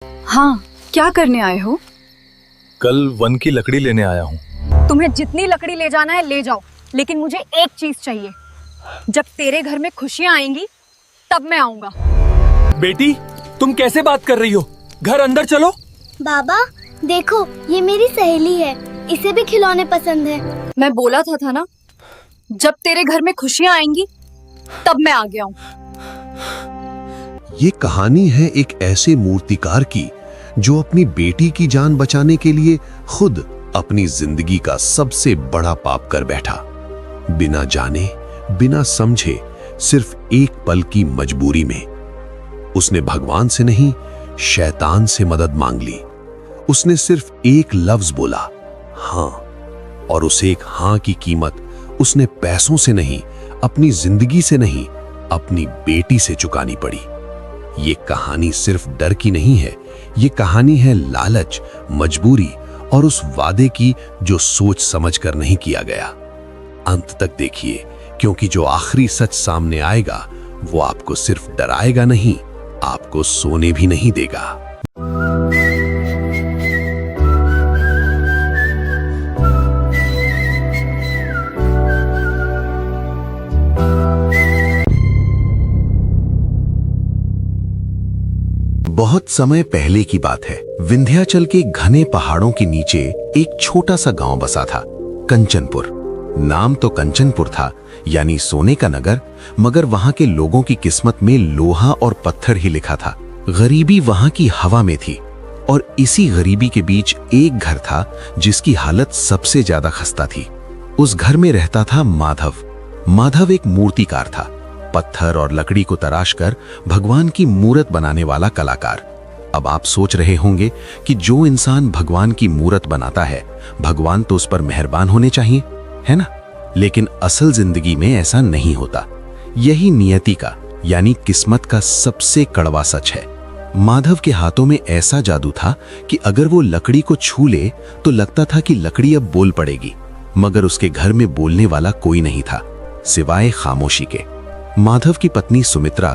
हाँ, क्या करने आए हो? कल वन की लकड़ी लेने आया हूँ। तुम्हें जितनी लकड़ी ले जाना है ले जाओ, लेकिन मुझे एक चीज चाहिए। जब तेरे घर में खुशियाँ आएंगी तब मैं आऊंगा। बेटी, तुम कैसे बात कर रही हो? घर अंदर चलो। बाबा देखो, ये मेरी सहेली है, इसे भी खिलौने पसंद है। मैं बोला था ना, जब तेरे घर में खुशियाँ आएंगी तब मैं आ गया हूँ। ये कहानी है एक ऐसे मूर्तिकार की जो अपनी बेटी की जान बचाने के लिए खुद अपनी जिंदगी का सबसे बड़ा पाप कर बैठा। बिना जाने, बिना समझे, सिर्फ एक पल की मजबूरी में उसने भगवान से नहीं, शैतान से मदद मांग ली। उसने सिर्फ एक लफ्ज बोला, हाँ, और उस एक हाँ की कीमत उसने पैसों से नहीं, अपनी जिंदगी से नहीं, अपनी बेटी से चुकानी पड़ी। ये कहानी सिर्फ डर की नहीं है, ये कहानी है लालच, मजबूरी और उस वादे की जो सोच समझ कर नहीं किया गया। अंत तक देखिए, क्योंकि जो आखिरी सच सामने आएगा वो आपको सिर्फ डराएगा नहीं, आपको सोने भी नहीं देगा। बहुत समय पहले की बात है। विंध्याचल के घने पहाड़ों के नीचे एक छोटा सा गांव बसा था, कंचनपुर। नाम तो कंचनपुर था, यानी सोने का नगर, मगर वहां के लोगों की किस्मत में लोहा और पत्थर ही लिखा था। गरीबी वहां की हवा में थी, और इसी गरीबी के बीच एक घर था जिसकी हालत सबसे ज्यादा खस्ता थी। उस घर में रहता था माधव। माधव एक मूर्तिकार था, पत्थर और लकड़ी को तराश कर भगवान की मूरत बनाने वाला कलाकार। अब आप सोच रहे होंगे कि जो इंसान भगवान की मूरत बनाता है, भगवान तो उस पर मेहरबान होने चाहिए, है ना? लेकिन असल जिंदगी में ऐसा नहीं होता। यही नियति का, यानी किस्मत का सबसे कड़वा सच है। माधव के हाथों में ऐसा जादू था कि अगर वो लकड़ी को छू ले तो लगता था कि लकड़ी अब बोल पड़ेगी, मगर उसके घर में बोलने वाला कोई नहीं था, सिवाय खामोशी के। माधव की पत्नी सुमित्रा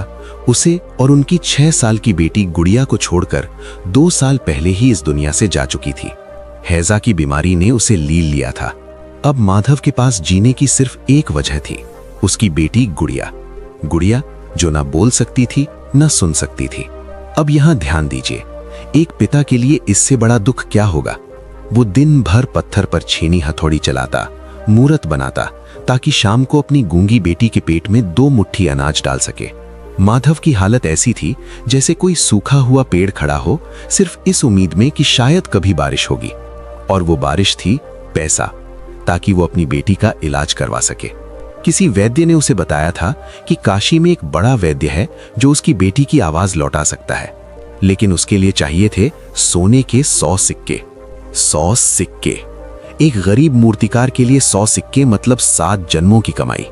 उसे और उनकी 6 साल की बेटी गुड़िया को छोड़कर 2 साल पहले ही इस दुनिया से जा चुकी थी। हैजा की बीमारी ने उसे लील लिया था। अब माधव के पास जीने की सिर्फ एक वजह थी, उसकी बेटी गुड़िया। गुड़िया जो ना बोल सकती थी, ना सुन सकती थी। अब यहां ध्यान दीजिए, एक पिता के लिए इससे बड़ा दुख क्या होगा। वो दिन भर पत्थर पर छेनी हथौड़ी चलाता, मूरत बनाता, ताकि शाम को अपनी गूंगी बेटी के पेट में 2 मुट्ठी अनाज डाल सके। माधव की हालत ऐसी थी जैसे कोई सूखा हुआ पेड़ खड़ा हो, सिर्फ इस उम्मीद में कि शायद कभी बारिश होगी। और वो बारिश थी पैसा, ताकि वो अपनी बेटी का इलाज करवा सके। किसी वैद्य ने उसे बताया था कि काशी में एक बड़ा वैद्य है जो उसकी बेटी की आवाज लौटा सकता है, लेकिन उसके लिए चाहिए थे सोने के 100 सिक्के। 100 सिक्के! एक गरीब मूर्तिकार के लिए 100 सिक्के मतलब 7 जन्मों की कमाई।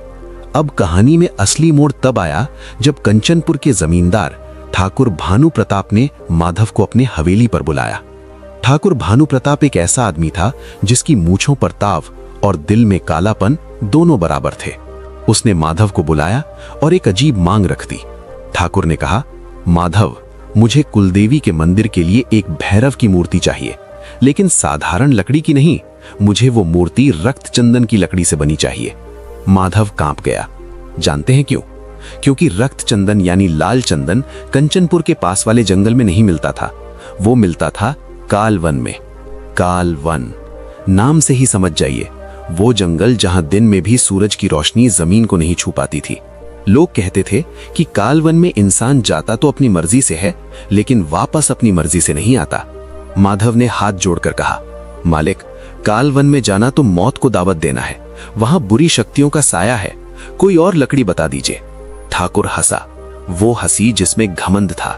अब कहानी में असली मोड़ तब आया जब कंचनपुर के जमींदार ठाकुर भानु प्रताप ने माधव को अपने हवेली पर बुलाया। ठाकुर भानु प्रताप एक ऐसा आदमी था जिसकी मूंछों पर ताव और दिल में कालापन दोनों बराबर थे। उसने माधव को बुलाया और एक अजीब मांग रख दी। ठाकुर ने कहा, माधव, मुझे कुलदेवी के मंदिर के लिए एक भैरव की मूर्ति चाहिए, लेकिन साधारण लकड़ी की नहीं, मुझे वो मूर्ति रक्त चंदन की लकड़ी से बनी चाहिए। माधव कांप गया। जानते हैं क्यों? क्योंकि रक्त चंदन यानी लाल चंदन कंचनपुर के पास वाले जंगल में नहीं मिलता था, वो मिलता था कालवन में। कालवन नाम से ही समझ जाइए, वो जंगल जहां दिन में भी सूरज की रोशनी जमीन को नहीं छू पाती थी। लोग कहते थे कि कालवन में इंसान जाता तो अपनी मर्जी से है, लेकिन वापस अपनी मर्जी से नहीं आता। माधव ने हाथ जोड़कर कहा, मालिक, कालवन में जाना तो मौत को दावत देना है, वहां बुरी शक्तियों का साया है, कोई और लकड़ी बता दीजिए। ठाकुर हंसा, वो हंसी जिसमें घमंड था।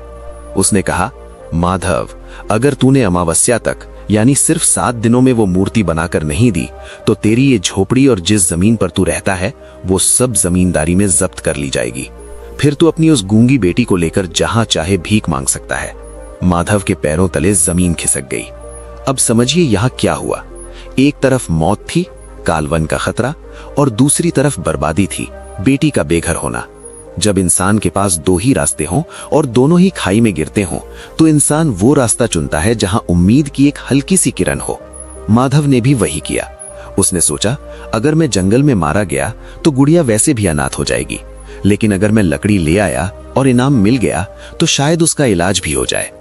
उसने कहा, माधव, अगर तूने अमावस्या तक यानी सिर्फ 7 दिनों में वो मूर्ति बनाकर नहीं दी तो तेरी ये झोपड़ी और जिस जमीन पर तू रहता है वो सब जमींदारी में जब्त कर ली जाएगी। फिर तू अपनी उस गूंगी बेटी को लेकर जहां चाहे भीख मांग सकता है। माधव के पैरों तले जमीन खिसक गई। अब समझिए यहां क्या हुआ। एक तरफ मौत थी, कालवन का खतरा, और दूसरी तरफ बर्बादी थी, बेटी का बेघर होना। जब इंसान के पास दो ही रास्ते हों और दोनों ही खाई में गिरते हों, तो इंसान वो रास्ता चुनता है जहां उम्मीद की एक हल्की सी किरण हो। माधव ने भी वही किया। उसने सोचा, अगर मैं जंगल में मारा गया तो गुड़िया वैसे भी अनाथ हो जाएगी, लेकिन अगर मैं लकड़ी ले आया और इनाम मिल गया तो शायद उसका इलाज भी हो जाए।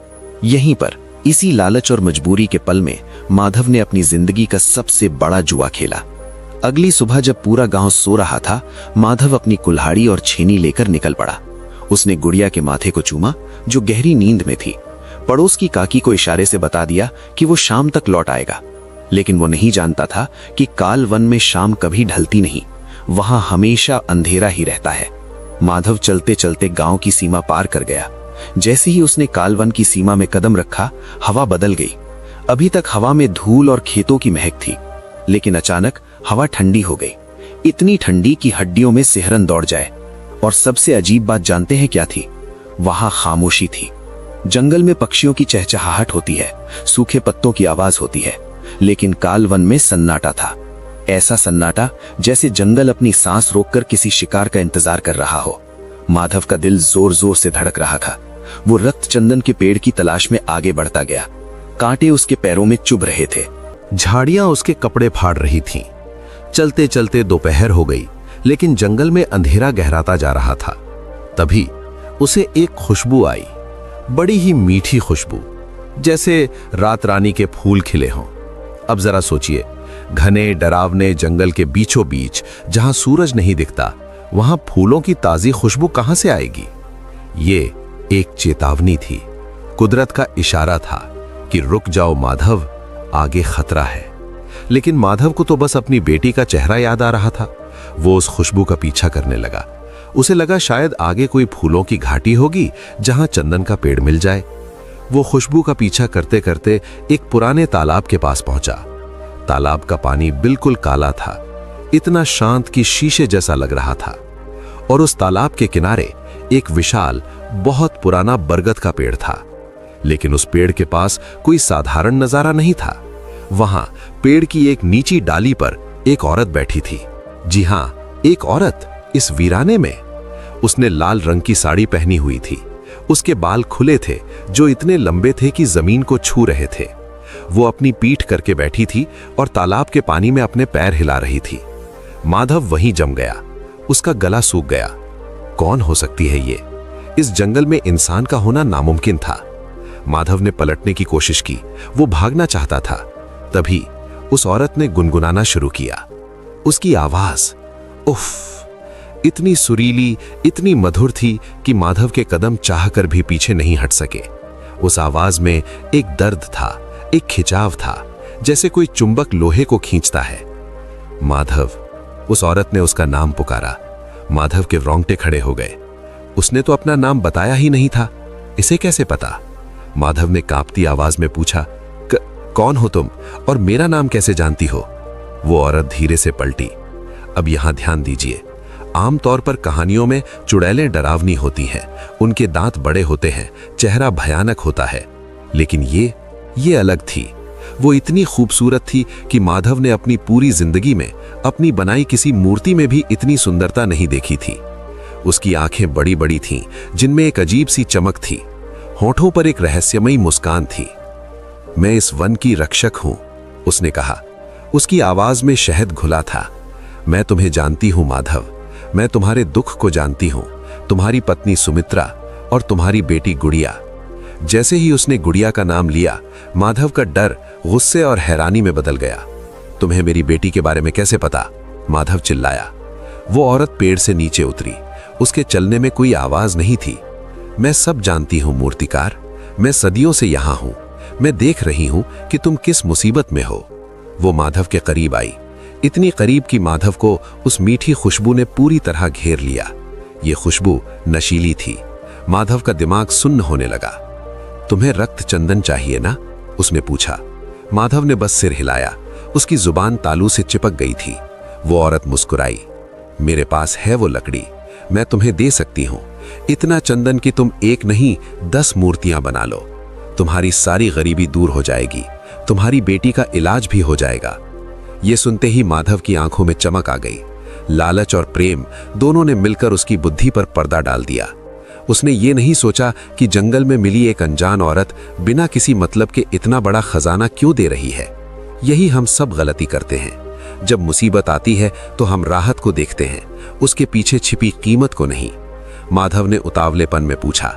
यहीं पर इसी लालच और मजबूरी के पल में माधव ने अपनी जिंदगी का सबसे बड़ा जुआ खेला। अगली सुबह जब पूरा गांव सो रहा था, माधव अपनी कुल्हाड़ी और छेनी लेकर निकल पड़ा। उसने गुड़िया के माथे को चूमा, जो गहरी नींद में थी। पड़ोस की काकी को इशारे से बता दिया कि वो शाम तक लौट आएगा, लेकिन वो नहीं जानता था कि काल वन में शाम कभी ढलती नहीं, वहां हमेशा अंधेरा ही रहता है। माधव चलते चलते गांव की सीमा पार कर गया। जैसे ही उसने कालवन की सीमा में कदम रखा, हवा बदल गई। अभी तक हवा में धूल और खेतों की महक थी, लेकिन अचानक हवा ठंडी हो गई, इतनी ठंडी कि हड्डियों में सिहरन दौड़ जाए। और सबसे अजीब बात जानते हैं क्या थी? वहां खामोशी थी। जंगल में पक्षियों की चहचहाहट होती है, सूखे पत्तों की आवाज होती है, लेकिन कालवन में सन्नाटा था। ऐसा सन्नाटा जैसे जंगल अपनी सांस रोककर किसी शिकार का इंतजार कर रहा हो। माधव का दिल जोर जोर से धड़क रहा था। वो रक्त चंदन के पेड़ की तलाश में आगे बढ़ता गया। कांटे उसके पैरों में चुभ रहे थे, झाड़ियां उसके कपड़े फाड़ रही थीं। चलते चलते दोपहर हो गई, लेकिन जंगल में अंधेरा गहराता जा रहा था। तभी उसे एक खुशबू आई, बड़ी ही मीठी खुशबू, जैसे रात रानी के फूल खिले हों। अब जरा सोचिए, घने डरावने जंगल के बीचों बीच जहां सूरज नहीं दिखता, वहां फूलों की ताजी खुशबू कहां से आएगी? ये एक चेतावनी थी, कुदरत का इशारा था कि रुक जाओ माधव, आगे खतरा है। लेकिन माधव को तो बस अपनी बेटी का चेहरा याद आ रहा था। वो उस खुशबू का पीछा करने लगा। उसे लगा शायद आगे कोई फूलों की घाटी होगी जहां चंदन का पेड़ मिल जाए। वो खुशबू का पीछा करते करते एक पुराने तालाब के पास पहुंचा। तालाब का पानी बिल्कुल काला था, इतना शांत कि शीशे जैसा लग रहा था। और उस तालाब के किनारे एक विशाल, बहुत पुराना बरगद का पेड़ था। लेकिन उस पेड़ के पास कोई साधारण नजारा नहीं था। वहां पेड़ की एक नीची डाली पर एक औरत बैठी थी। जी हां, एक औरत इस वीराने में। उसने लाल रंग की साड़ी पहनी हुई थी। उसके बाल खुले थे, जो इतने लंबे थे कि जमीन को छू रहे थे। वो अपनी पीठ करके बैठी थी और तालाब के पानी में अपने पैर हिला रही थी। माधव वहीं जम गया, उसका गला सूख गया। कौन हो सकती है ये? इस जंगल में इंसान का होना नामुमकिन था। माधव ने पलटने की कोशिश की, वो भागना चाहता था। तभी उस औरत ने गुनगुनाना शुरू किया। उसकी आवाज, उफ, इतनी सुरीली, इतनी मधुर थी कि माधव के कदम चाहकर भी पीछे नहीं हट सके। उस आवाज में एक दर्द था, एक खिंचाव था, जैसे कोई चुंबक लोहे को खींचता है। माधव, उस औरत ने उसका नाम पुकारा। माधव के रोंगटे खड़े हो गए। उसने तो अपना नाम बताया ही नहीं था, इसे कैसे पता? माधव ने कांपती आवाज में पूछा, कौन हो तुम और मेरा नाम कैसे जानती हो? वो औरत धीरे से पलटी। अब यहां ध्यान दीजिए, आमतौर पर कहानियों में चुड़ैलें डरावनी होती हैं, उनके दांत बड़े होते हैं, चेहरा भयानक होता है। लेकिन ये अलग थी। वो इतनी खूबसूरत थी कि माधव ने अपनी पूरी जिंदगी में अपनी बनाई किसी मूर्ति में भी इतनी सुंदरता नहीं देखी थी। उसकी आंखें बड़ी बड़ी थीं, जिनमें एक अजीब सी चमक थी। होठों पर एक रहस्यमयी मुस्कान थी। मैं इस वन की रक्षक हूं, उसने कहा। उसकी आवाज में शहद घुला था। मैं तुम्हें जानती हूं माधव, मैं तुम्हारे दुख को जानती हूं, तुम्हारी पत्नी सुमित्रा और तुम्हारी बेटी गुड़िया। जैसे ही उसने गुड़िया का नाम लिया, माधव का डर गुस्से और हैरानी में बदल गया। तुम्हें मेरी बेटी के बारे में कैसे पता? माधव चिल्लाया। वो औरत पेड़ से नीचे उतरी। उसके चलने में कोई आवाज नहीं थी। मैं सब जानती हूं मूर्तिकार, मैं सदियों से यहां हूं। मैं देख रही हूं कि तुम किस मुसीबत में हो। वो माधव के करीब आई, इतनी करीब कि माधव को उस मीठी खुशबू ने पूरी तरह घेर लिया। ये खुशबू नशीली थी। माधव का दिमाग सुन्न होने लगा। तुम्हें रक्त चंदन चाहिए ना? उसने पूछा। माधव ने बस सिर हिलाया। उसकी जुबान तालू से चिपक गई थी। वो औरत मुस्कुराई। मेरे पास है वो लकड़ी, मैं तुम्हें दे सकती हूं। इतना चंदन कि तुम एक नहीं 10 मूर्तियां बना लो। तुम्हारी सारी गरीबी दूर हो जाएगी, तुम्हारी बेटी का इलाज भी हो जाएगा। ये सुनते ही माधव की आंखों में चमक आ गई। लालच और प्रेम दोनों ने मिलकर उसकी बुद्धि पर पर्दा डाल दिया। उसने ये नहीं सोचा कि जंगल में मिली एक अनजान औरत बिना किसी मतलब के इतना बड़ा खजाना क्यों दे रही है। यही हम सब गलती करते हैं। जब मुसीबत आती है तो हम राहत को देखते हैं, उसके पीछे छिपी कीमत को नहीं। माधव ने उतावलेपन में पूछा,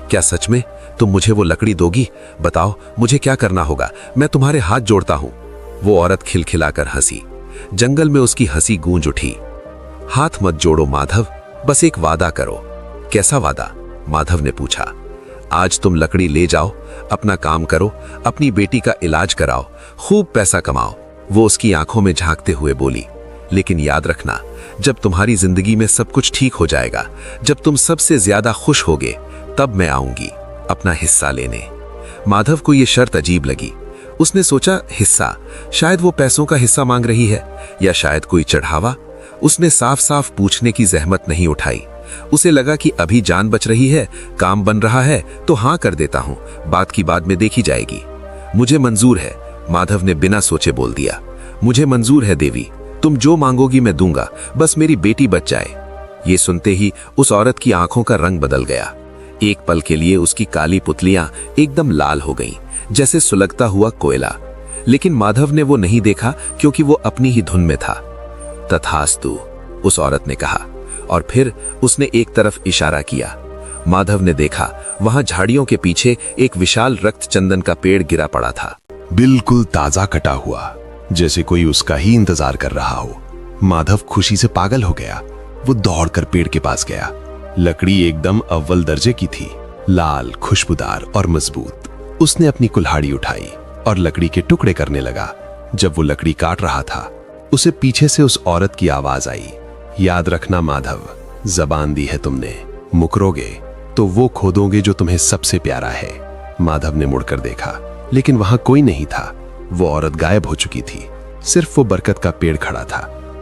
क्या सच में तुम मुझे वो लकड़ी दोगी? बताओ मुझे क्या करना होगा, मैं तुम्हारे हाथ जोड़ता हूं। वो औरत खिलखिलाकर हंसी। जंगल में उसकी हंसी गूंज उठी। हाथ मत जोड़ो माधव, बस एक वादा करो। कैसा वादा? माधव ने पूछा। आज तुम लकड़ी ले जाओ, अपना काम करो, अपनी बेटी का इलाज कराओ, खूब पैसा कमाओ। वो उसकी आंखों में झांकते हुए बोली, लेकिन याद रखना, जब तुम्हारी जिंदगी में सब कुछ ठीक हो जाएगा, जब तुम सबसे ज्यादा खुश होगे, तब मैं आऊंगी अपना हिस्सा लेने। माधव को यह शर्त अजीब लगी। उसने सोचा, हिस्सा? शायद वो पैसों का हिस्सा मांग रही है, या शायद कोई चढ़ावा। उसने साफ साफ पूछने की जहमत नहीं उठाई। उसे लगा कि अभी जान बच रही है, काम बन रहा है तो हाँ कर देता हूं, बात की बाद में देखी जाएगी। मुझे मंजूर है, माधव ने बिना सोचे बोल दिया। मुझे मंजूर है देवी, तुम जो मांगोगी मैं दूंगा, बस मेरी बेटी बच जाए। ये सुनते ही उस औरत की आंखों का रंग बदल गया। एक पल के लिए उसकी काली पुतलियां एकदम लाल हो गईं, जैसे सुलगता हुआ कोयला। लेकिन माधव ने वो नहीं देखा, क्योंकि वो अपनी ही धुन में था। तथास्तु, उस औरत ने कहा, और फिर उसने एक तरफ इशारा किया। माधव ने देखा, वहां झाड़ियों के पीछे एक विशाल रक्त चंदन का पेड़ गिरा पड़ा था, बिल्कुल ताजा कटा हुआ, जैसे कोई उसका ही इंतजार कर रहा हो। माधव खुशी से पागल हो गया। वो दौड़कर पेड़ के पास गया। लकड़ी एकदम अव्वल दर्जे की थी, लाल, खुशबूदार और मजबूत। उसने अपनी कुल्हाड़ी उठाई और लकड़ी के टुकड़े करने लगा। जब वो लकड़ी काट रहा था, उसे पीछे से उस औरत की आवाज आई, याद रखना माधव, जबान दी है तुमने, मुकरोगे तो वो खोदोगे जो तुम्हें सबसे प्यारा है। माधव ने मुड़कर देखा, लेकिन वहां कोई नहीं था। वो औरत गायब हो चुकी थी। सिर्फ वो बरकत का पेड़ खड़ा था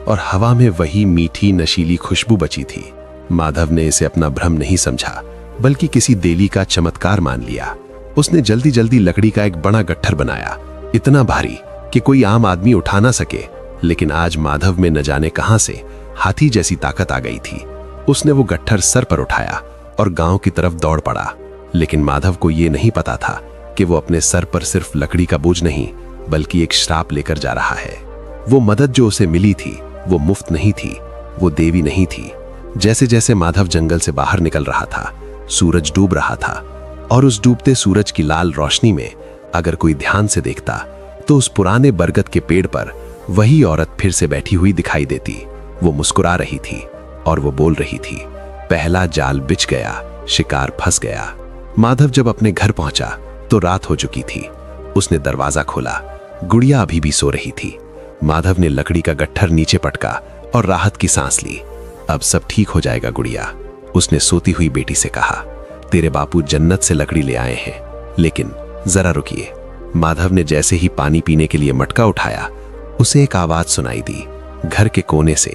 और हवा में वही मीठी नशीली खुशबू बची थी। माधव ने इसे अपना भ्रम नहीं समझा, बल्कि किसी देवी का चमत्कार मान लिया। उसने जल्दी जल्दी लकड़ी का एक बड़ा गट्ठर बनाया, इतना भारी कि कोई आम आदमी उठा ना सके। लेकिन आज माधव में न जाने कहां से हाथी जैसी ताकत आ गई थी। उसने वो गट्ठर सर पर उठाया और गांव की तरफ दौड़ पड़ा। लेकिन माधव को ये नहीं पता था कि वो अपने सर पर सिर्फ लकड़ी का बोझ नहीं, बल्कि एक श्राप लेकर जा रहा है। वो मदद जो उसे मिली थी, वो मुफ्त नहीं थी, वो देवी नहीं थी। जैसे जैसे माधव जंगल से बाहर निकल रहा था, सूरज डूब रहा था, और उस डूबते सूरज की लाल रोशनी में अगर कोई ध्यान से देखता तो उस पुराने बरगद के पेड़ पर वही औरत फिर से बैठी हुई दिखाई देती। वो मुस्कुरा रही थी और वो बोल रही थी, पहला जाल बिछ गया, शिकार फंस गया। माधव जब अपने घर पहुंचा तो रात हो चुकी थी। उसने दरवाजा खोला, गुड़िया अभी भी सो रही थी। माधव ने लकड़ी का गट्ठर नीचे पटका और राहत की सांस ली। अब सब ठीक हो जाएगा गुड़िया, उसने सोती हुई बेटी से कहा। तेरे बापू जन्नत से लकड़ी ले आए हैं, लेकिन जरा रुकिए। माधव ने जैसे ही पानी पीने के लिए मटका उठाया, उसे एक आवाज सुनाई दी, घर के कोने से,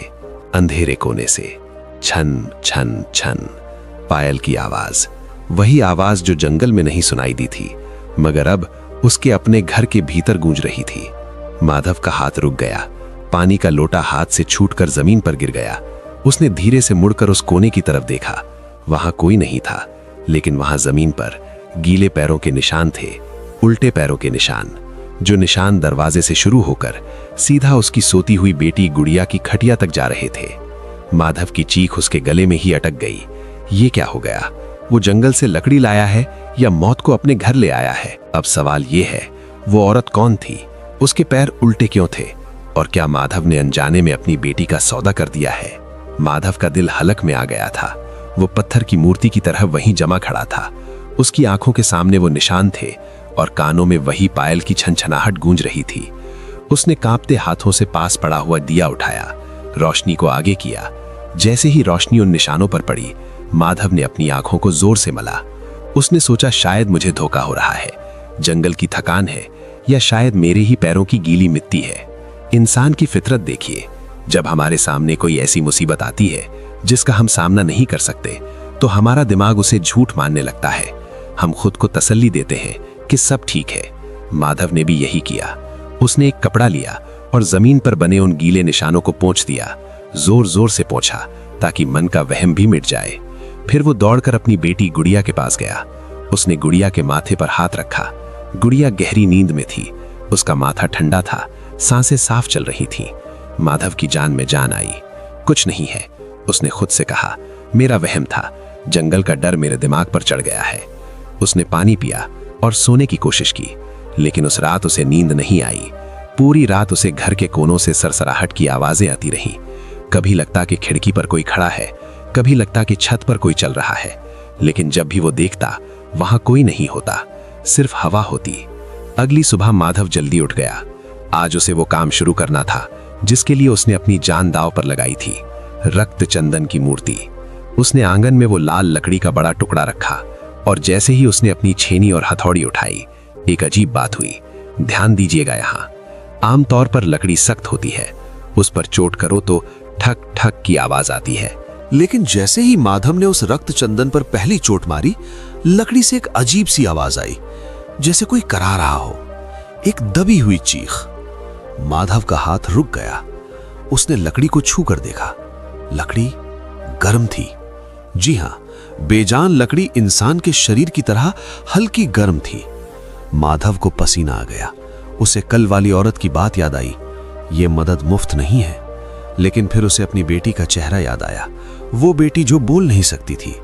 अंधेरे कोने से, छन छन छन, पायल की आवाज। वही आवाज जो जंगल में नहीं सुनाई दी थी, मगर अब उसके अपने घर के भीतर गूंज रही थी। माधव का हाथ रुक गया। पानी का लोटा हाथ से छूटकर जमीन पर गिर गया। उसने धीरे से मुड़कर उस कोने की तरफ देखा। वहां कोई नहीं था, लेकिन वहां जमीन पर गीले पैरों के निशान थे, उल्टे पैरों के निशान, जो निशान दरवाजे से शुरू होकर सीधा उसकी सोती हुई बेटी गुड़िया की खटिया तक जा रहे थे। माधव की चीख उसके गले में ही अटक गई। ये क्या हो गया? वो जंगल से लकड़ी लाया है या मौत को अपने घर ले आया है? अब सवाल ये है, वो औरत कौन थी? उसके पैर उल्टे क्यों थे? और क्या माधव ने अनजाने में अपनी बेटी का सौदा कर दिया है? माधव का दिल हलक में आ गया था। वो पत्थर की मूर्ति की तरह वहीं जमा खड़ा था। उसकी आंखों के सामने वो निशान थे और कानों में वही पायल की छनछनाहट गूंज रही थी। उसने कांपते हाथों से पास पड़ा हुआ दिया उठाया, रोशनी को आगे किया। जैसे ही रोशनी उन निशानों पर पड़ी, माधव ने अपनी आंखों को जोर से मला। उसने सोचा, शायद मुझे धोखा हो रहा है, जंगल की थकान है, या शायद मेरे ही पैरों की गीली मिट्टी है। इंसान की फितरत देखिए, जब हमारे सामने कोई ऐसी मुसीबत आती है जिसका हम सामना नहीं कर सकते, तो हमारा दिमाग उसे झूठ मानने लगता है। हम खुद को तसल्ली देते हैं कि सब ठीक है। माधव ने भी यही किया। उसने एक कपड़ा लिया और जमीन पर बने उन गीले निशानों को पोंछ दिया। जोर जोर से पोंछा ताकि मन का वहम भी मिट जाए। फिर वो दौड़कर अपनी बेटी गुड़िया के पास गया। उसने गुड़िया के माथे पर हाथ रखा। गुड़िया गहरी नींद में थी। उसका माथा ठंडा था, सांसें साफ चल रही थीं। माधव की जान में जान आई। कुछ नहीं है, उसने खुद से कहा। मेरा वहम था, जंगल का डर मेरे दिमाग पर चढ़ गया है। उसने पानी पिया और सोने की कोशिश की, लेकिन उस रात उसे नींद नहीं आई। पूरी रात उसे घर के कोनों से सरसराहट की आवाजें आती रहीं। कभी लगता कि खिड़की पर कोई खड़ा है, कभी लगता कि छत पर कोई चल रहा है, लेकिन जब भी वो देखता वहां कोई नहीं होता, सिर्फ हवा होती। अगली सुबह माधव जल्दी उठ गया। आज उसे वो काम शुरू करना था जिसके लिए उसने अपनी जान दांव पर लगाई थी, रक्त चंदन की मूर्ति। उसने आंगन में वो लाल लकड़ी का बड़ा टुकड़ा रखा और जैसे ही उसने अपनी छेनी और हथौड़ी उठाई, एक अजीब बात हुई। ध्यान दीजिएगा, यहाँ आमतौर पर लकड़ी सख्त होती है, उस पर चोट करो तो ठक ठक की आवाज आती है। लेकिन जैसे ही माधव ने उस रक्त चंदन पर पहली चोट मारी, लकड़ी से एक अजीब सी आवाज आई, जैसे कोई करा रहा हो, एक दबी हुई चीख। माधव का हाथ रुक गया। उसने लकड़ी को छू कर देखा। लकड़ी गर्म थी। जी हां, बेजान लकड़ी इंसान के शरीर की तरह हल्की गर्म थी। माधव को पसीना आ गया। उसे कल वाली औरत की बात याद आई। ये मदद मुफ्त नहीं है। लेकिन फिर उसे अपनी बेटी का चेहरा याद आया। वो बेटी जो बोल नहीं सकती थी,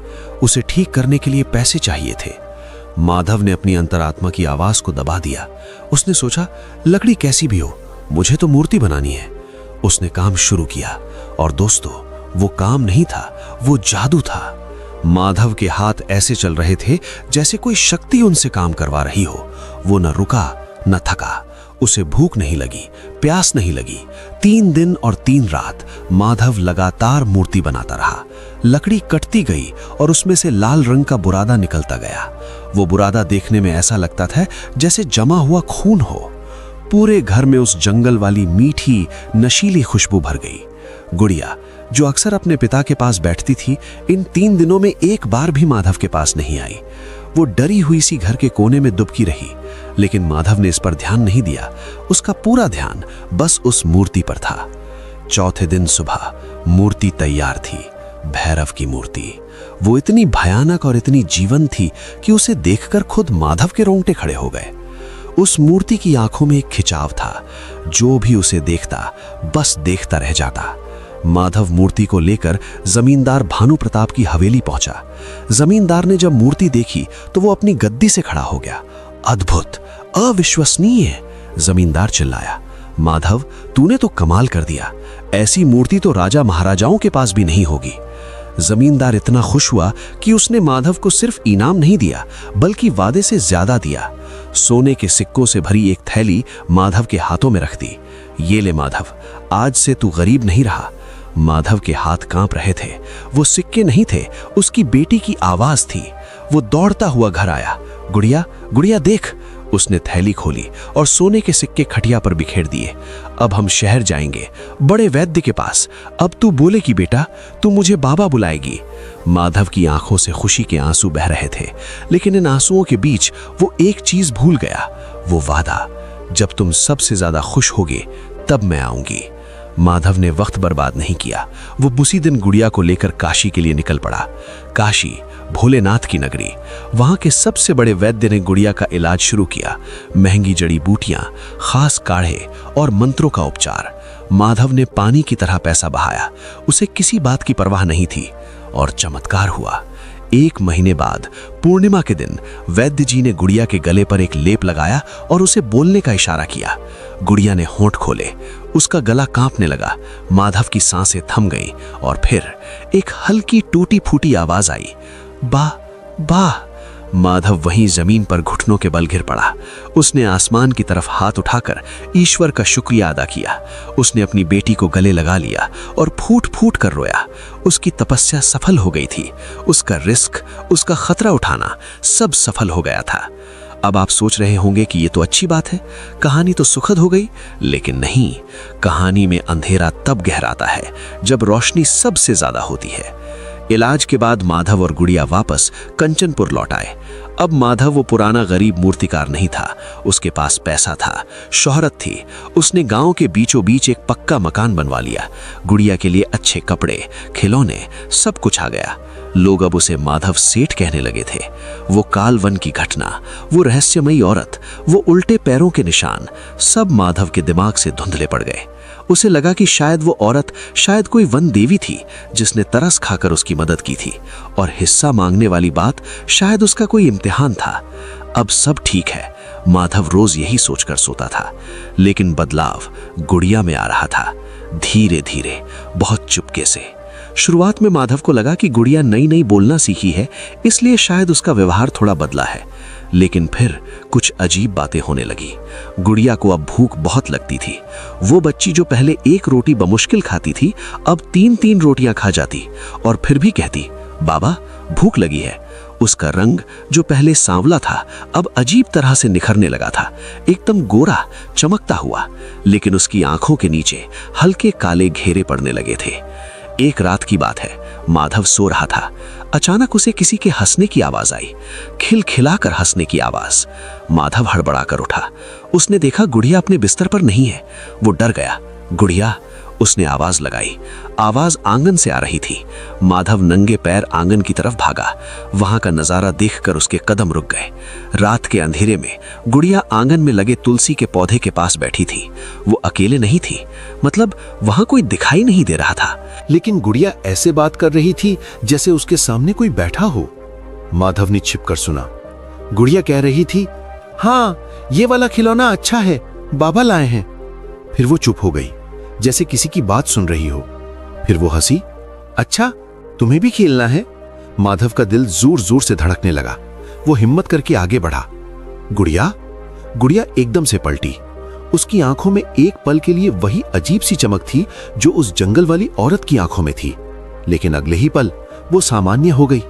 उसे ठीक करने के लिए पैसे चाहिए थे। माधव ने अपनी अंतरात्मा की आवाज को दबा दिया। उसने सोचा, लकड़ी कैसी भी हो, मुझे तो मूर्ति बनानी है। उसने काम शुरू किया और दोस्तों, वो काम नहीं था, वो जादू था। माधव के हाथ ऐसे चल रहे थे जैसे कोई शक्ति उनसे काम करवा रही हो। वो न रुका न थका। उसे भूख नहीं लगी, प्यास नहीं लगी। 3 दिन और 3 रात माधव लगातार मूर्ति बनाता रहा। लकड़ी कटती गई और उसमें से लाल रंग का बुरादा निकलता गया। वो बुरादा देखने में ऐसा लगता था जैसे जमा हुआ खून हो। पूरे घर में उस जंगल वाली मीठी नशीली खुशबू भर गई। गुड़िया, जो अक्सर अपने पिता के पास बैठती थी, इन 3 दिनों में एक बार भी माधव के पास नहीं आई। वो डरी हुई सी घर के कोने में दुबकी रही, लेकिन माधव ने इस पर ध्यान नहीं दिया। उसका पूरा ध्यान बस उस मूर्ति पर था। चौथे दिन सुबह मूर्ति तैयार थी, भैरव की मूर्ति। वो इतनी भयानक और इतनी जीवंत थी कि उसे देखकर खुद माधव के रोंगटे खड़े हो गए। उस मूर्ति की आंखों में एक खिंचाव था। जो भी उसे देखता बस देखता रह जाता। माधव मूर्ति को लेकर जमींदार भानु प्रताप की हवेली पहुंचा। जमींदार ने जब मूर्ति देखी तो वो अपनी गद्दी से खड़ा हो गया। अद्भुत, अविश्वसनीय, जमींदार चिल्लाया। माधव, तूने तो कमाल कर दिया। ऐसी मूर्ति तो राजा महाराजाओं के पास भी नहीं होगी। जमींदार इतना खुश हुआ कि उसने माधव को सिर्फ इनाम नहीं दिया, बल्कि वादे से ज्यादा दिया। सोने के सिक्कों से भरी एक थैली माधव के हाथों में रख दी। ये ले माधव, आज से तू गरीब नहीं रहा। माधव के हाथ कांप रहे थे। वो सिक्के नहीं थे, उसकी बेटी की आवाज थी। वो दौड़ता हुआ घर आया। गुड़िया, गुड़िया देख। उसने थैली खोली और सोने के सिक्के खटिया पर बिखेर दिए। अब हम शहर जाएंगे, बड़े वैद्य के पास। अब तू बोलेगी बेटा, तू मुझे बाबा बुलाएगी। माधव की आंखों से खुशी के आंसू बह रहे थे, लेकिन इन आंसुओं के बीच वो एक चीज भूल गया, वो वादा, जब तुम सबसे ज्यादा खुश होगे तब मैं आऊंगी। माधव ने वक्त बर्बाद नहीं किया। वो उसी दिन गुड़िया को लेकर काशी के लिए निकल पड़ा। काशी, भोलेनाथ की नगरी। वहां के सबसे बड़े वैद्य ने गुड़िया का इलाज शुरू किया। महंगी जड़ी बूटियां, खास काढ़े और मंत्रों का उपचार। माधव ने पानी की तरह पैसा बहाया। उसे किसी बात की परवाह नहीं थी और चमत्कार हुआ। 1 महीने बाद पूर्णिमा के दिन वैद्य जी ने गुड़िया के गले पर एक लेप लगाया और उसे बोलने का इशारा किया। गुड़िया ने होंठ खोले। उसका गला कांपने लगा। माधव की सांसें थम गईं और फिर एक हल्की टूटी फूटी आवाज आई, बा बा। माधव वहीं जमीन पर घुटनों के बल गिर पड़ा। उसने आसमान की तरफ हाथ उठाकर ईश्वर का शुक्रिया अदा किया। उसने अपनी बेटी को गले लगा लिया और फूट फूट कर रोया। उसकी तपस्या सफल हो गई थी। उसका रिस्क, उसका खतरा उठाना सब सफल हो गया था। अब आप सोच रहे होंगे कि ये तो अच्छी बात है, कहानी तो सुखद हो गई, लेकिन नहीं। कहानी में अंधेरा तब गहराता है जब रोशनी सबसे ज्यादा होती है। इलाज के बाद माधव और गुड़िया वापस कंचनपुर लौट आए। अब माधव वो पुराना गरीब मूर्तिकार नहीं था, उसके पास पैसा था, शोहरत थी। उसने गांव के बीचों बीच एक पक्का मकान बनवा लिया। गुड़िया के लिए अच्छे कपड़े, खिलौने, सब कुछ आ गया। लोग अब उसे माधव सेठ कहने लगे थे। वो कालवन की घटना, वो रहस्यमयी औरत, वो उल्टे पैरों के निशान, सब माधव के दिमाग से धुंधले पड़ गए। उसे लगा कि शायद वो औरत शायद कोई वन देवी थी जिसने तरस खाकर उसकी मदद की थी, और हिस्सा मांगने वाली बात शायद उसका कोई इम्तिहान था। अब सब ठीक है, माधव रोज यही सोचकर सोता था। लेकिन बदलाव गुड़िया में आ रहा था, धीरे धीरे, बहुत चुपके से। शुरुआत में माधव को लगा कि गुड़िया नई नई बोलना सीखी है, इसलिए शायद उसका व्यवहार थोड़ा बदला है। लेकिन फिर कुछ अजीब बातें होने लगी। गुड़िया को अब भूख बहुत लगती थी। वो बच्ची जो पहले एक रोटी बमुश्किल खाती थी, अब 3-3 रोटियां खा जाती और फिर भी कहती, बाबा भूख लगी है। उसका रंग जो पहले सांवला था, अब अजीब तरह से निखरने लगा था, एकदम गोरा, चमकता हुआ। लेकिन उसकी आंखों के नीचे हल्के काले घेरे पड़ने लगे थे। एक रात की बात है, माधव सो रहा था। अचानक उसे किसी के हंसने की आवाज आई, खिलखिलाकर हंसने की आवाज। माधव हड़बड़ाकर उठा। उसने देखा गुड़िया अपने बिस्तर पर नहीं है। वो डर गया। गुड़िया, उसने आवाज लगाई। आवाज आंगन से आ रही थी। माधव नंगे पैर आंगन की तरफ भागा। वहां का नजारा देखकर उसके कदम रुक गए। रात के अंधेरे में गुड़िया आंगन में लगे तुलसी के पौधे के पास बैठी थी। वो अकेले नहीं थी, मतलब वहां कोई दिखाई नहीं दे रहा था। लेकिन गुड़िया ऐसे बात कर रही थी जैसे उसके सामने कोई बैठा हो। माधव ने छिपकर सुना। गुड़िया कह रही थी, हाँ ये वाला खिलौना अच्छा है, बाबा लाए हैं। फिर वो चुप हो गई, जैसे किसी की बात सुन रही हो। फिर वो हंसी, अच्छा तुम्हें भी खेलना है? माधव का दिल जोर जोर से धड़कने लगा। वो हिम्मत करके आगे बढ़ा। गुड़िया? गुड़िया एकदम से पलटी। उसकी आंखों में एक पल के लिए वही अजीब सी चमक थी जो उस जंगल वाली औरत की आंखों में थी, लेकिन अगले ही पल वो सामान्य हो गई।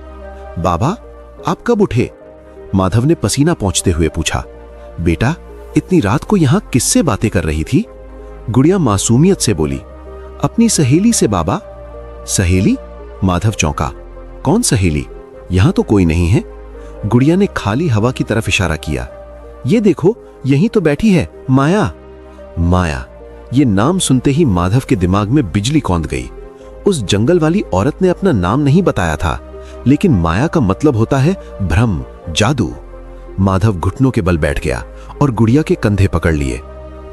बाबा आप कब उठे? माधव ने पसीना पोंछते हुए पूछा। बेटा इतनी रात को यहां किससे बातें कर रही थी? गुड़िया मासूमियत से बोली, अपनी सहेली से बाबा। सहेली? माधव चौंका। कौन सहेली? यहां तो कोई नहीं है। गुड़िया ने खाली हवा की तरफ इशारा किया। ये देखो यहीं तो बैठी है, माया। माया, ये नाम सुनते ही माधव के दिमाग में बिजली कौंध गई। उस जंगल वाली औरत ने अपना नाम नहीं बताया था, लेकिन माया का मतलब होता है भ्रम, जादू। माधव घुटनों के बल बैठ गया और गुड़िया के कंधे पकड़ लिए।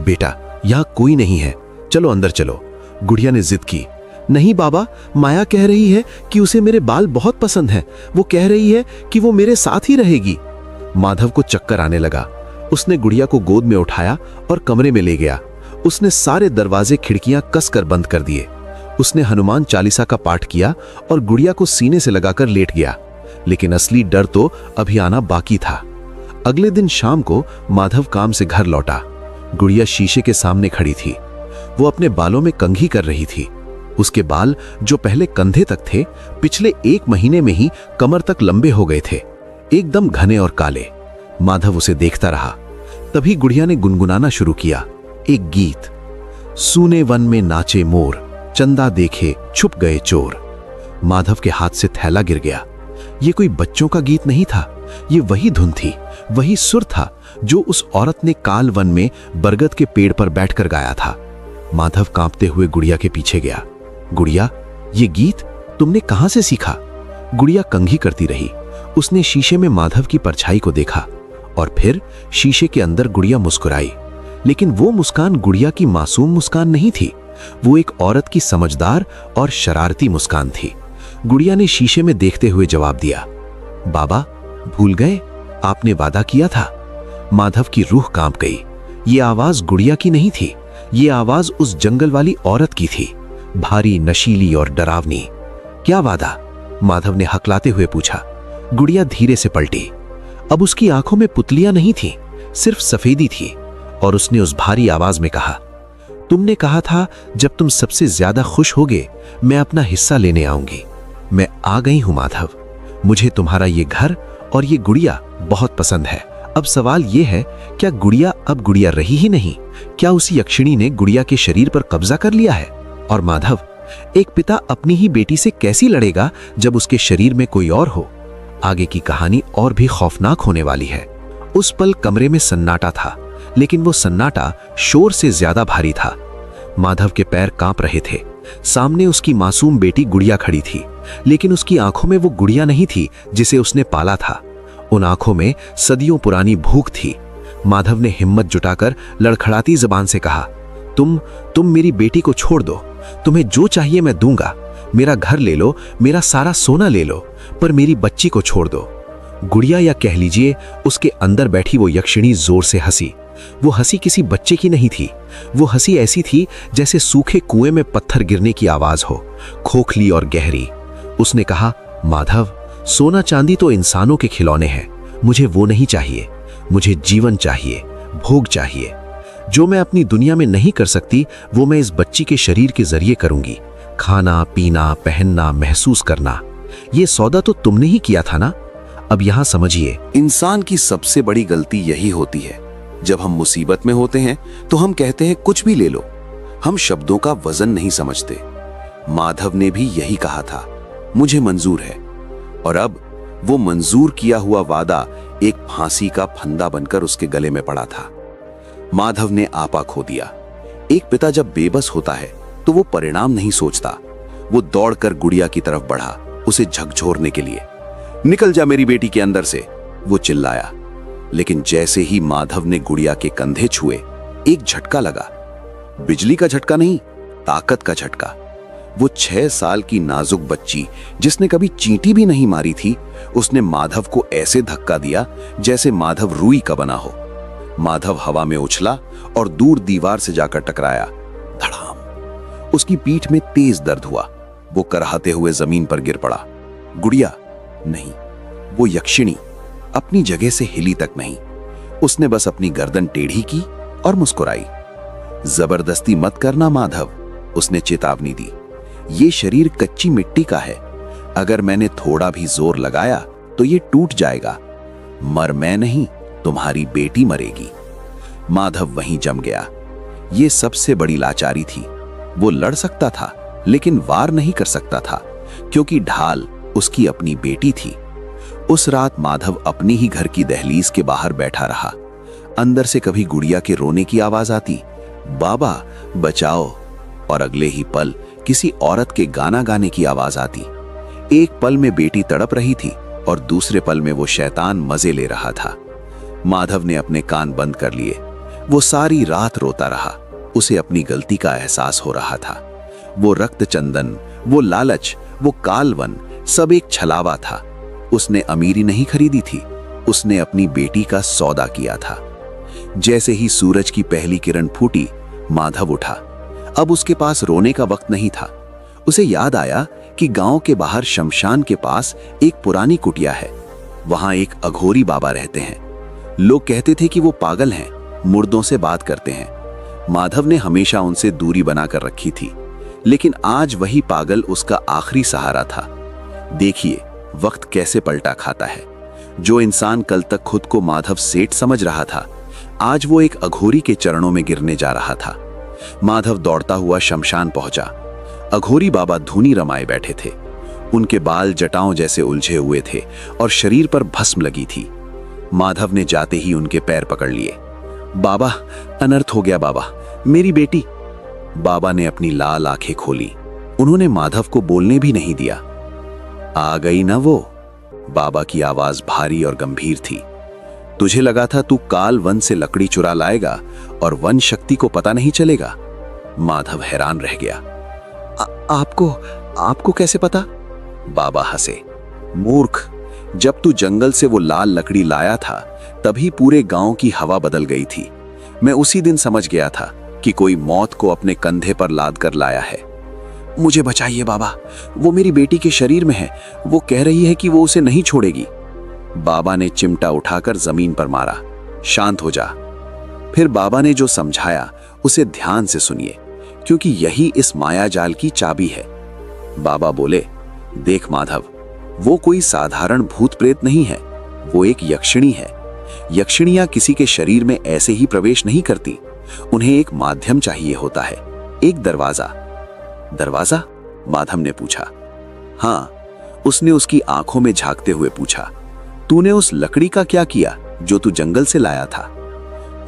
बेटा यहां कोई नहीं है, चलो अंदर चलो। गुड़िया ने जिद की। नहीं बाबा, माया कह रही है कि उसे मेरे बाल बहुत पसंद हैं। वो कह रही है कि वो मेरे साथ ही रहेगी। माधव को चक्कर आने लगा। उसने गुड़िया को गोद में उठाया और कमरे में ले गया। उसने सारे दरवाजे खिड़कियां कसकर बंद कर दिए। उसने हनुमान चालीसा का पाठ किया और गुड़िया को सीने से लगाकर लेट गया। लेकिन असली डर तो अभी आना बाकी था। अगले दिन शाम को माधव काम से घर लौटा। गुड़िया शीशे के सामने खड़ी थी। वो अपने बालों में कंघी कर रही थी। उसके बाल जो पहले कंधे तक थे, पिछले 1 महीने में ही कमर तक लंबे हो गए थे, एकदम घने और काले। माधव उसे देखता रहा। तभी गुड़िया ने गुनगुनाना शुरू किया, एक गीत। सूने वन में नाचे मोर, चंदा देखे छुप गए चोर। माधव के हाथ से थैला गिर गया। ये कोई बच्चों का गीत नहीं था, ये वही धुन थी, वही सुर था जो उस औरत ने काल वन में बरगद के पेड़ पर बैठकर गाया था। माधव कांपते हुए गुड़िया के पीछे गया। गुड़िया, ये गीत तुमने कहां से सीखा? गुड़िया कंघी करती रही। उसने शीशे में माधव की परछाई को देखा और फिर शीशे के अंदर गुड़िया मुस्कुराई। लेकिन वो मुस्कान गुड़िया की मासूम मुस्कान नहीं थी, वो एक औरत की समझदार और शरारती मुस्कान थी। गुड़िया ने शीशे में देखते हुए जवाब दिया, बाबा भूल गए, आपने वादा किया था। माधव की रूह कांप गई। ये आवाज गुड़िया की नहीं थी, ये आवाज उस जंगल वाली औरत की थी, भारी, नशीली और डरावनी। क्या वादा? माधव ने हकलाते हुए पूछा। गुड़िया धीरे से पलटी। अब उसकी आंखों में पुतलियां नहीं थी, सिर्फ सफेदी थी, और उसने उस भारी आवाज में कहा, तुमने कहा था जब तुम सबसे ज्यादा खुश होगे मैं अपना हिस्सा लेने आऊंगी। मैं आ गई हूं माधव। मुझे तुम्हारा ये घर और ये गुड़िया बहुत पसंद है। अब सवाल ये है, क्या गुड़िया अब गुड़िया रही ही नहीं? क्या उसी यक्षिणी ने गुड़िया के शरीर पर कब्जा कर लिया है? और माधव, एक पिता अपनी ही बेटी से कैसी लड़ेगा जब उसके शरीर में कोई और हो। आगे की कहानी और भी खौफनाक होने वाली है। उस पल कमरे में सन्नाटा था, लेकिन वो सन्नाटा शोर से ज्यादा भारी था। माधव के पैर कांप रहे थे। सामने उसकी मासूम बेटी गुड़िया खड़ी थी, लेकिन उसकी आंखों में वो गुड़िया नहीं थी जिसे उसने पाला था। उन आंखों में सदियों पुरानी भूख थी। माधव ने हिम्मत जुटाकर लड़खड़ाती जबान से कहा, तुम मेरी बेटी को छोड़ दो। तुम्हें जो चाहिए मैं दूंगा। मेरा घर ले लो, मेरा सारा सोना ले लो, पर मेरी बच्ची को छोड़ दो। गुड़िया, या कह लीजिए उसके अंदर बैठी वो यक्षिणी जोर से हंसी। वो हंसी किसी बच्चे की नहीं थी। वो हंसी ऐसी थी जैसे सूखे कुएं में पत्थर गिरने की आवाज हो, खोखली और गहरी। उसने कहा, माधव, सोना चांदी तो इंसानों के खिलौने हैं, मुझे वो नहीं चाहिए। मुझे जीवन चाहिए, भोग चाहिए। जो मैं अपनी दुनिया में नहीं कर सकती, वो मैं इस बच्ची के शरीर के जरिए करूंगी। खाना, पीना, पहनना, महसूस करना। ये सौदा तो तुमने ही किया था ना। अब यहां समझिए, इंसान की सबसे बड़ी गलती यही होती है। जब हम मुसीबत में होते हैं तो हम कहते हैं कुछ भी ले लो। हम शब्दों का वजन नहीं समझते। माधव ने भी यही कहा था, मुझे मंजूर है। और अब वो मंजूर किया हुआ वादा एक फांसी का फंदा बनकर उसके गले में पड़ा था। माधव ने आपा खो दिया। एक पिता जब बेबस होता है तो वो परिणाम नहीं सोचता। वो दौड़कर गुड़िया की तरफ बढ़ा, उसे झकझोरने के लिए। निकल जा मेरी बेटी के अंदर से, वो चिल्लाया। लेकिन जैसे ही माधव ने गुड़िया के कंधे छुए, एक झटका लगा। बिजली का झटका नहीं, ताकत का झटका। वो 6 साल की नाजुक बच्ची जिसने कभी चींटी भी नहीं मारी थी, उसने माधव को ऐसे धक्का दिया जैसे माधव रुई का बना हो। माधव हवा में उछला और दूर दीवार से जाकर टकराया। धड़ाम। उसकी पीठ में तेज दर्द हुआ। वो कराहते हुए जमीन पर गिर पड़ा। गुड़िया नहीं, वो यक्षिणी अपनी जगह से हिली तक नहीं। उसने बस अपनी गर्दन टेढ़ी की और मुस्कुराई। जबरदस्ती मत करना माधव, उसने चेतावनी दी। ये शरीर कच्ची मिट्टी का है। अगर मैंने थोड़ा भी जोर लगाया तो ये टूट जाएगा। मर मैं नहीं, तुम्हारी बेटी मरेगी। माधव वहीं जम गया। ये सबसे बड़ी लाचारी थी। वो लड़ सकता था, लेकिन वार नहीं कर सकता था, क्योंकि ढाल उसकी अपनी बेटी थी। उस रात माधव अपनी ही घर की दहलीज के बाहर बैठा रहा। अंदर से कभी गुड़िया के रोने की आवाज आती, बाबा बचाओ, और अगले ही पल किसी औरत के गाना गाने की आवाज आती। एक पल में बेटी तड़प रही थी और दूसरे पल में वो शैतान मजे ले रहा था। माधव ने अपने कान बंद कर लिए। वो सारी रात रोता रहा। उसे अपनी गलती का एहसास हो रहा था। वो रक्त चंदन, वो लालच, वो कालवन, सब एक छलावा था। उसने अमीरी नहीं खरीदी थी, उसने अपनी बेटी का सौदा किया था। जैसे ही सूरज की पहली किरण फूटी, माधव उठा। अब उसके पास रोने का वक्त नहीं था। उसे याद आया कि गांव के बाहर शमशान के पास एक पुरानी कुटिया है। वहां एक अघोरी बाबा रहते हैं। लोग कहते थे कि वो पागल हैं, मुर्दों से बात करते हैं। माधव ने हमेशा उनसे दूरी बनाकर रखी थी, लेकिन आज वही पागल उसका आखिरी सहारा था। देखिए वक्त कैसे पलटा खाता है। जो इंसान कल तक खुद को माधव सेठ समझ रहा था, आज वो एक अघोरी के चरणों में गिरने जा रहा था। माधव दौड़ता हुआ शमशान पहुंचा। अघोरी बाबा धूनी रमाए बैठे थे। उनके बाल जटाओं जैसे उलझे हुए थे और शरीर पर भस्म लगी थी। माधव ने जाते ही उनके पैर पकड़ लिए। बाबा, अनर्थ हो गया बाबा, मेरी बेटी। बाबा ने अपनी लाल आंखें खोली। उन्होंने माधव को बोलने भी नहीं दिया। आ गई ना वो? बाबा की आवाज भारी और गंभीर थी। तुझे लगा था तू काल वन से लकड़ी चुरा लाएगा और वन शक्ति को पता नहीं चलेगा? माधव हैरान रह गया। आपको कैसे पता? बाबा हंसे। मूर्ख, जब तू जंगल से वो लाल लकड़ी लाया था तभी पूरे गांव की हवा बदल गई थी। मैं उसी दिन समझ गया था कि कोई मौत को अपने कंधे पर लाद कर लाया है। मुझे बचाइए बाबा, वो मेरी बेटी के शरीर में है। वो कह रही है कि वो उसे नहीं छोड़ेगी। बाबा ने चिमटा उठाकर जमीन पर मारा। शांत हो जा। फिर बाबा ने जो समझाया उसे ध्यान से सुनिए, क्योंकि यही इस मायाजाल की चाबी है। बाबा बोले, देख माधव, वो कोई साधारण भूत प्रेत नहीं है, वो एक यक्षिणी है। यक्षिणियां किसी के शरीर में ऐसे ही प्रवेश नहीं करती। उन्हें एक माध्यम चाहिए होता है, एक दरवाजा। दरवाजा? माधव ने पूछा। हाँ, उसने उसकी आंखों में झांकते हुए पूछा। तूने उस लकड़ी का क्या किया जो तू जंगल से लाया था?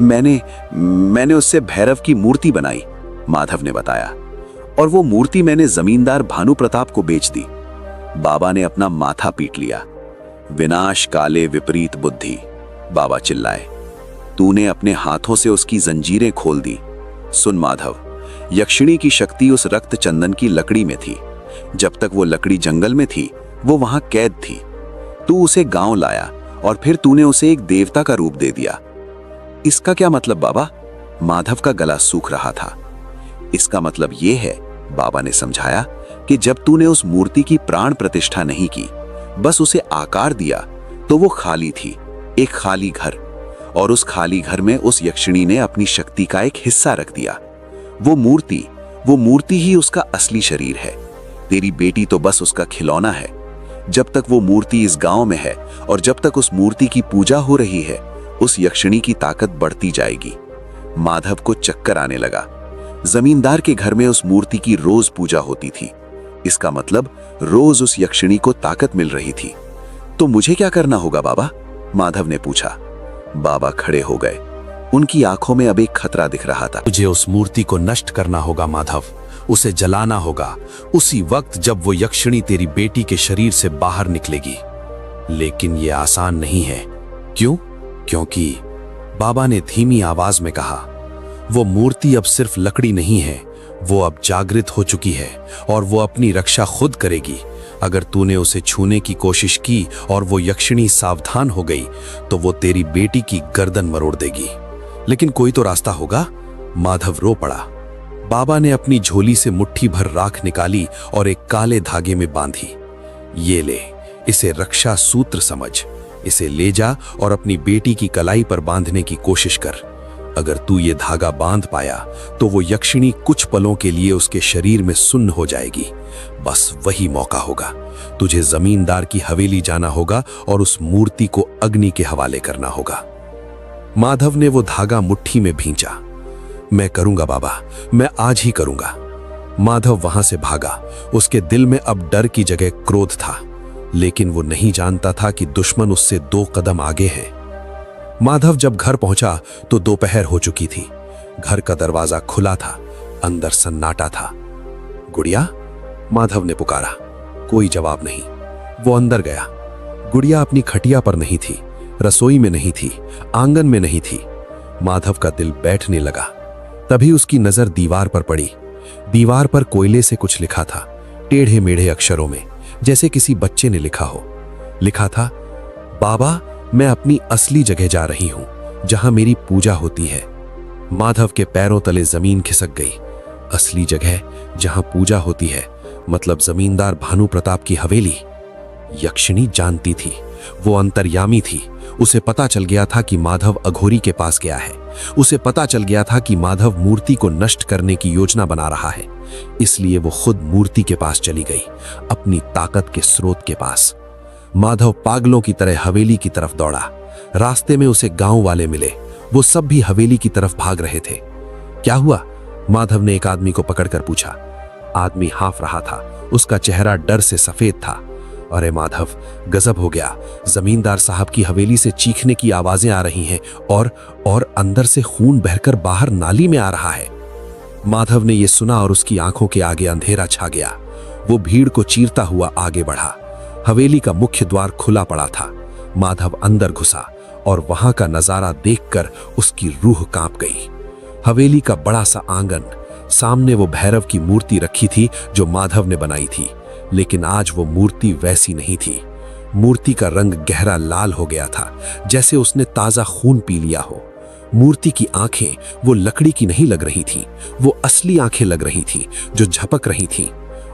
मैंने उससे भैरव की मूर्ति बनाई, माधव ने बताया, और वो मूर्ति मैंने जमींदार भानु प्रताप को बेच दी। बाबा ने अपना माथा पीट लिया। विनाश काले विपरीत बुद्धि, बाबा चिल्लाए। तूने अपने हाथों से उसकी जंजीरें खोल दी। सुन माधव, यक्षिणी की शक्ति उस रक्त चंदन की लकड़ी में थी। जब तक वो लकड़ी जंगल में थी, वो वहां कैद थी। तू उसे गांव लाया और फिर तूने उसे एक देवता का रूप दे दिया। इसका क्या मतलब बाबा? माधव का गला सूख रहा था। इसका मतलब यह है, बाबा ने समझाया, कि जब तूने उस मूर्ति की प्राण प्रतिष्ठा नहीं की, बस उसे आकार दिया, तो वो खाली थी, एक खाली घर, और उस खाली घर में उस यक्षिणी ने अपनी शक्ति का एक हिस्सा रख दिया। वो मूर्ति ही उसका असली शरीर है। तेरी बेटी तो बस उसका खिलौना है। जब तक वो मूर्ति इस गांव में है और जब तक उस मूर्ति की पूजा हो रही है, उस यक्षिणी की ताकत बढ़ती जाएगी। माधव को चक्कर आने लगा। जमींदार के घर में उस मूर्ति की रोज पूजा होती थी। इसका मतलब रोज उस यक्षिणी को ताकत मिल रही थी। तो मुझे क्या करना होगा बाबा? माधव ने पूछा। बाबा खड़े हो गए। उनकी आंखों में अब एक खतरा दिख रहा था। तुझे उस मूर्ति को नष्ट करना होगा माधव, उसे जलाना होगा, उसी वक्त जब वो यक्षिणी तेरी बेटी के शरीर से बाहर निकलेगी। लेकिन ये आसान नहीं है। क्यों? क्योंकि बाबा ने धीमी आवाज में कहा, वो मूर्ति अब सिर्फ लकड़ी नहीं है, वो अब जागृत हो चुकी है और वो अपनी रक्षा खुद करेगी। अगर तूने उसे छूने की कोशिश की और वो यक्षिणी सावधान हो गई, तो वो तेरी बेटी की गर्दन मरोड़ देगी। लेकिन कोई तो रास्ता होगा। माधव रो पड़ा। बाबा ने अपनी झोली से मुट्ठी भर राख निकाली और एक काले धागे में बांधी। ये ले, इसे रक्षा सूत्र समझ। इसे ले जा और अपनी बेटी की कलाई पर बांधने की कोशिश कर। अगर तू ये धागा बांध पाया तो वो यक्षिणी कुछ पलों के लिए उसके शरीर में सुन्न हो जाएगी। बस वही मौका होगा। तुझे जमींदार की हवेली जाना होगा और उस मूर्ति को अग्नि के हवाले करना होगा। माधव ने वो धागा मुट्ठी में भींचा। मैं करूंगा बाबा, मैं आज ही करूंगा। माधव वहां से भागा। उसके दिल में अब डर की जगह क्रोध था, लेकिन वो नहीं जानता था कि दुश्मन उससे 2 कदम आगे है। माधव जब घर पहुंचा तो दोपहर हो चुकी थी। घर का दरवाजा खुला था, अंदर सन्नाटा था। गुड़िया, माधव ने पुकारा। कोई जवाब नहीं। वो अंदर गया। गुड़िया अपनी खटिया पर नहीं थी, रसोई में नहीं थी, आंगन में नहीं थी। माधव का दिल बैठने लगा। तभी उसकी नजर दीवार पर पड़ी। दीवार पर कोयले से कुछ लिखा था, टेढ़े मेढ़े अक्षरों में, जैसे किसी बच्चे ने लिखा हो। लिखा था, बाबा, मैं अपनी असली जगह जा रही हूं, जहां मेरी पूजा होती है। माधव के पैरों तले जमीन खिसक गई। असली जगह जहां पूजा होती है, मतलब जमींदार भानु प्रताप की हवेली। यक्षिणी जानती थी, वो अंतर्यामी थी। उसे पता चल गया था कि माधव अघोरी के पास गया है। उसे पता चल गया था कि माधव मूर्ति को नष्ट करने की योजना बना रहा है। इसलिए वो खुद मूर्ति के पास चली गई, अपनी ताकत के स्रोत के पास। माधव पागलों की तरह हवेली की तरफ दौड़ा। रास्ते में उसे गांव वाले मिले। वो सब भी हवेली की तरफ भाग रहे थे। क्या हुआ? माधव ने एक आदमी को पकड़कर पूछा। आदमी हाफ रहा था। उसका चेहरा डर से सफेद था। अरे माधव, गजब हो गया। जमींदार साहब की हवेली से चीखने की आवाजें आ रही हैं और अंदर से खून बहकर बाहर नाली में आ रहा है। माधव ने यह सुना और उसकी आंखों के आगे अंधेरा छा गया। वो भीड़ को चीरता हुआ आगे बढ़ा। हवेली का मुख्य द्वार खुला पड़ा था। माधव अंदर घुसा और वहां का नजारा देखकर उसकी रूह कांप गई। हवेली का बड़ा सा आंगन, सामने वो भैरव की मूर्ति रखी थी जो माधव ने बनाई थी। लेकिन आज वो मूर्ति वैसी नहीं थी। मूर्ति का रंग गहरा लाल हो गया था, जैसे उसने ताजा खून पी लिया हो। मूर्ति की आंखें वो लकड़ी की नहीं लग रही थी, वो असली आंखें लग रही थी जो झपक रही थी।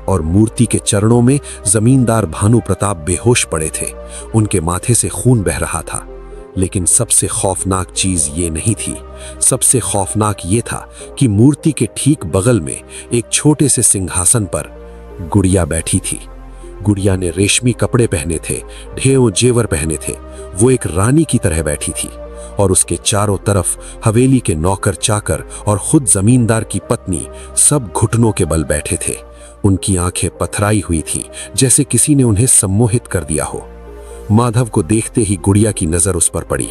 और मूर्ति के चरणों में जमींदार भानु प्रताप बेहोश पड़े थे। उनके माथे से खून बह रहा था। लेकिन सबसे खौफनाक चीज ये नहीं थी। सबसे खौफनाक ये था कि मूर्ति के ठीक बगल में एक छोटे से सिंहासन पर गुड़िया बैठी थी। गुड़िया ने रेशमी कपड़े पहने थे, ढेरों जेवर पहने थे। वो एक रानी की तरह बैठी थी और उसके चारों तरफ हवेली के नौकर चाकर और खुद जमींदार की पत्नी सब घुटनों के बल बैठे थे। उनकी आंखें पथराई हुई थीं, जैसे किसी ने उन्हें सम्मोहित कर दिया हो। माधव को देखते ही गुड़िया की नजर उस पर पड़ी।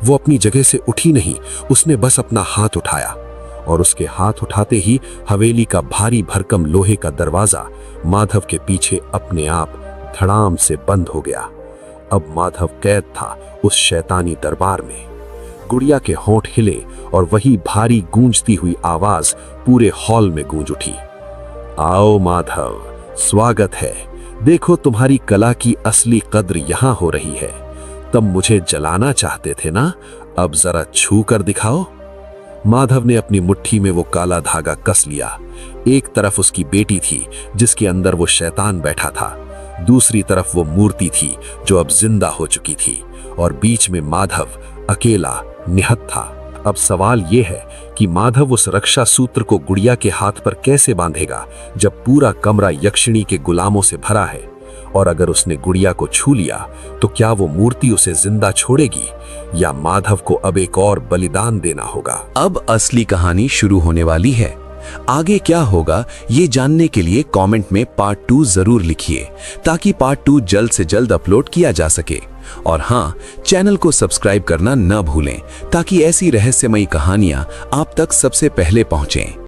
वो अपनी जगह से उठी नहीं, उसने बस अपना हाथ उठाया और उसके हाथ उठाते ही हवेली का भारी भरकम लोहे का दरवाजा माधव के पीछे अपने आप धड़ाम से बंद हो गया। अब माधव कैद था उस शैतानी दरबार में। गुड़िया के होंठ हिले और वही भारी गूंजती हुई आवाज पूरे हॉल में गूंज उठी। आओ माधव, स्वागत है। देखो तुम्हारी कला की असली कद्र यहां हो रही है। तब मुझे जलाना चाहते थे ना, अब जरा छू कर दिखाओ। माधव ने अपनी मुट्ठी में वो काला धागा कस लिया। एक तरफ उसकी बेटी थी जिसके अंदर वो शैतान बैठा था, दूसरी तरफ वो मूर्ति थी जो अब जिंदा हो चुकी थी, और बीच में माधव अकेला निहत था। अब सवाल ये है कि माधव उस रक्षा सूत्र को गुड़िया के हाथ पर कैसे बांधेगा जब पूरा कमरा यक्षिणी के गुलामों से भरा है। और अगर उसने गुड़िया को छू लिया तो क्या वो मूर्ति उसे जिंदा छोड़ेगी या माधव को अब एक और बलिदान देना होगा। अब असली कहानी शुरू होने वाली है। आगे क्या होगा ये जानने के लिए कमेंट में पार्ट 2 जरूर लिखिए, ताकि पार्ट 2 जल्द से जल्द अपलोड किया जा सके। और हाँ, चैनल को सब्सक्राइब करना न भूलें, ताकि ऐसी रहस्यमयी कहानियां आप तक सबसे पहले पहुंचें।